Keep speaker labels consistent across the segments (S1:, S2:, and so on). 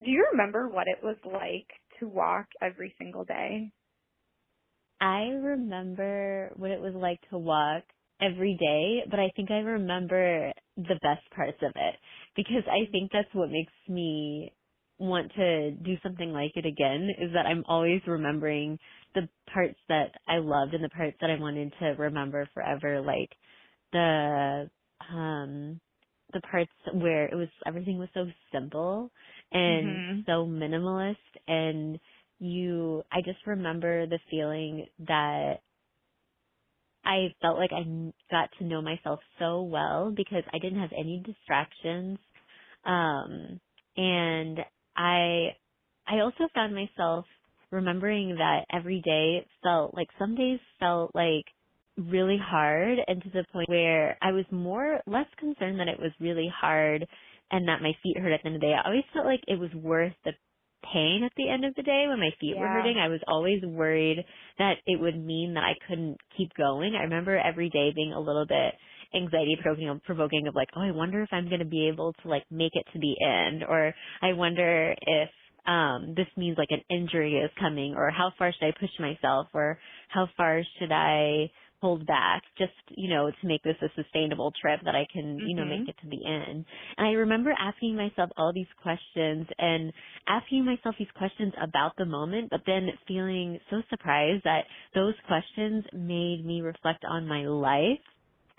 S1: Do you remember what it was like to walk every single day?
S2: I remember what it was like to walk every day, but I think I remember the best parts of it because I think that's what makes me want to do something like it again is that I'm always remembering the parts that I loved and the parts that I wanted to remember forever, like the um the parts where it was everything was so simple and
S1: Mhm.
S2: so minimalist, and I just remember the feeling that I felt like I got to know myself so well because I didn't have any distractions. And I also found myself remembering that every day felt like some days felt like really hard, and to the point where I was less concerned that it was really hard and that my feet hurt at the end of the day. I always felt like it was worth the pain at the end of the day when my feet were
S1: Yeah.
S2: hurting. I was always worried that it would mean that I couldn't keep going. I remember every day being a little bit anxiety provoking of like, oh, I wonder if I'm going to be able to like make it to the end, or I wonder if this means like an injury is coming, or how far should I push myself, or how far should I hold back just, to make this a sustainable trip that I can, make
S1: Mhm.
S2: it to the end. And I remember asking myself all these questions and asking myself these questions about the moment, but then feeling so surprised that those questions made me reflect on my life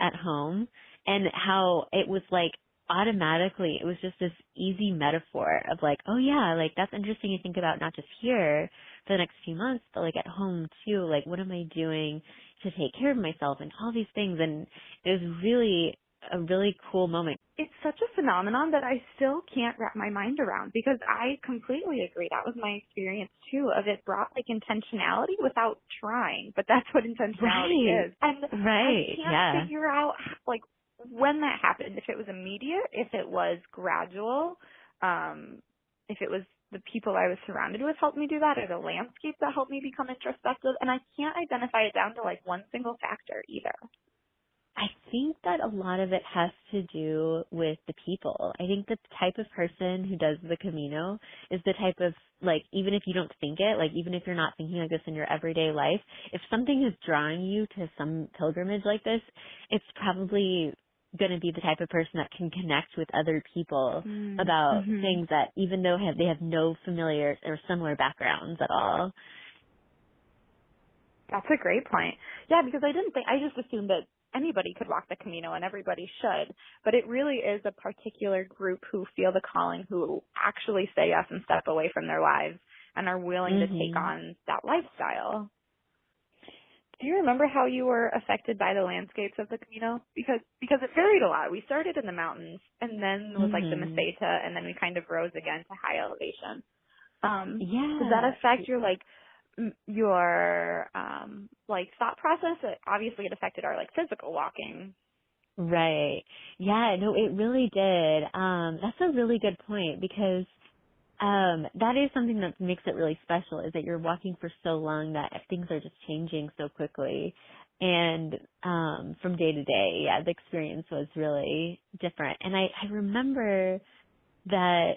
S2: at home and how it was like automatically, it was just this easy metaphor of like, oh yeah, like that's interesting to think about not just here for the next few months, but like at home too. Like what am I doing to take care of myself and all these things? And it was really a really cool moment.
S1: It's such a phenomenon that I still can't wrap my mind around because I completely agree. That was my experience too of it brought like intentionality without trying, but that's what intentionality
S2: Right.
S1: is. And I
S2: Right.
S1: can't
S2: Yeah.
S1: figure out like when that happened, if it was immediate, if it was gradual, if it was the people I was surrounded with helped me do that or the landscape that helped me become introspective. And I can't identify it down to like one single factor either.
S2: I think that a lot of it has to do with the people. I think the type of person who does the Camino is the type of, like, even if you don't think it, like, even if you're not thinking like this in your everyday life, if something is drawing you to some pilgrimage like this, it's probably going to be the type of person that can connect with other people about
S1: Mm-hmm.
S2: things that even though they have no familiar or similar backgrounds at all.
S1: That's a great point. Yeah, because I just assumed that anybody could walk the Camino and everybody should, but it really is a particular group who feel the calling, who actually say yes and step away from their lives and are willing to take
S2: Mhm.
S1: on that lifestyle. Do you remember how you were affected by the landscapes of the Camino? Because it varied a lot. We started in the mountains and then was like the
S2: Mhm.
S1: Meseta and then we kind of rose again to high elevation. Does that
S2: Yeah.
S1: affect your like thought process? Obviously it affected our like physical walking.
S2: Right. Yeah, no, it really did. That's a really good point because that is something that makes it really special is that you're walking for so long that things are just changing so quickly. And from day to day, yeah, the experience was really different. And I remember that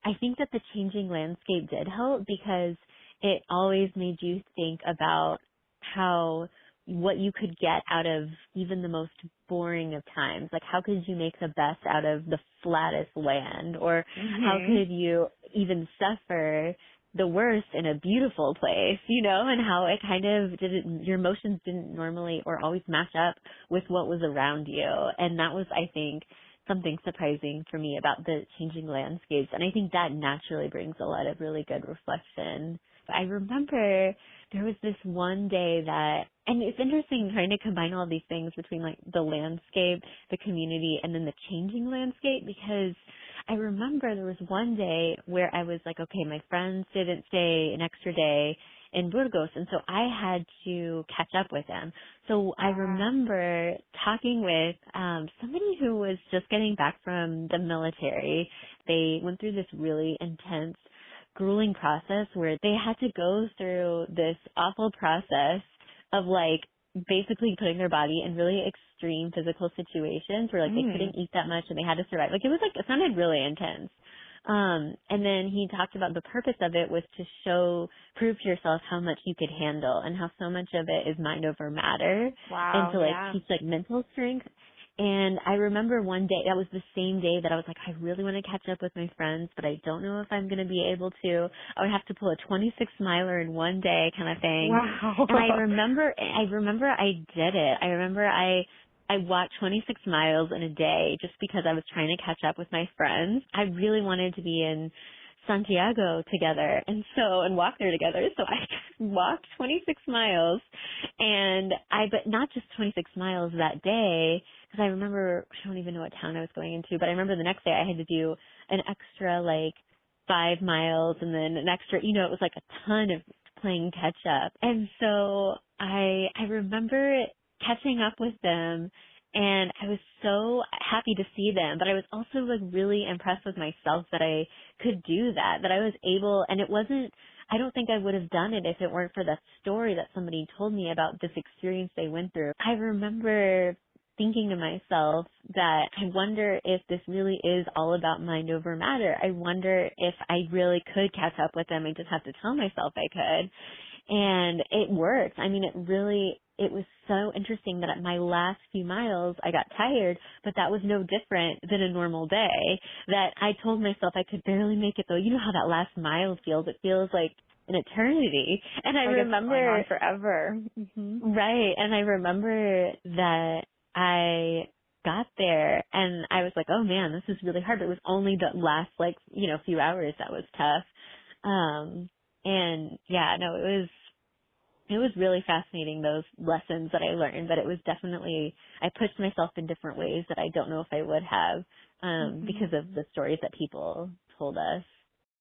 S2: I think that the changing landscape did help because it always made you think about how what you could get out of even the most boring of times. Like how could you make the best out of the flattest land, or how
S1: Mhm.
S2: could you even suffer the worst in a beautiful place, and how it kind of your emotions didn't normally or always match up with what was around you. And that was, I think, something surprising for me about the changing landscapes. And I think that naturally brings a lot of really good reflection. I remember there was this one day and it's interesting trying to combine all these things between like the landscape, the community, and then the changing landscape, because I remember there was one day where I was like, okay, my friends didn't stay an extra day in Burgos, and so I had to catch up with them. So I
S1: Ah.
S2: remember talking with somebody who was just getting back from the military. They went through this really intense, grueling process where they had to go through this awful process of like basically putting their body in really extreme physical situations where like they
S1: Mm.
S2: couldn't eat that much and they had to survive. Like it sounded really intense. And then he talked about the purpose of it was to prove to yourself how much you could handle and how so much of it is mind over matter, and
S1: Wow.
S2: to like
S1: Yeah.
S2: teach like mental strength. And I remember one day, that was the same day that I was like, I really want to catch up with my friends, but I don't know if I'm going to be able to. I would have to pull a 26 miler in one day kind of thing.
S1: Wow.
S2: And I remember I did it. I remember I walked 26 miles in a day just because I was trying to catch up with my friends. I really wanted to be in Santiago together and walk there together. So I walked 26 miles but not just 26 miles that day, because I remember, I don't even know what town I was going into, but I remember the next day I had to do an extra like 5 miles and then an extra, it was like a ton of playing catch up. And so I remember catching up with them, and I was so happy to see them, but I was also like really impressed with myself that I could do that I was able, and I don't think I would have done it if it weren't for that story that somebody told me about this experience they went through. I remember thinking to myself that I wonder if this really is all about mind over matter. I wonder if I really could catch up with them. I just have to tell myself I could. And it worked. I mean, it was so interesting that at my last few miles, I got tired, but that was no different than a normal day. That I told myself I could barely make it though. You know how that last mile feels? It feels like an eternity. And I
S1: Like it's
S2: remember,
S1: going on forever. Mm-hmm.
S2: right, and I remember that I got there and I was like, oh man, this is really hard. But it was only the last few hours that was tough. And yeah, no, it was really fascinating, those lessons that I learned, but it was definitely, I pushed myself in different ways that I don't know if I would have,
S1: Mm-hmm.
S2: because of the stories that people told us.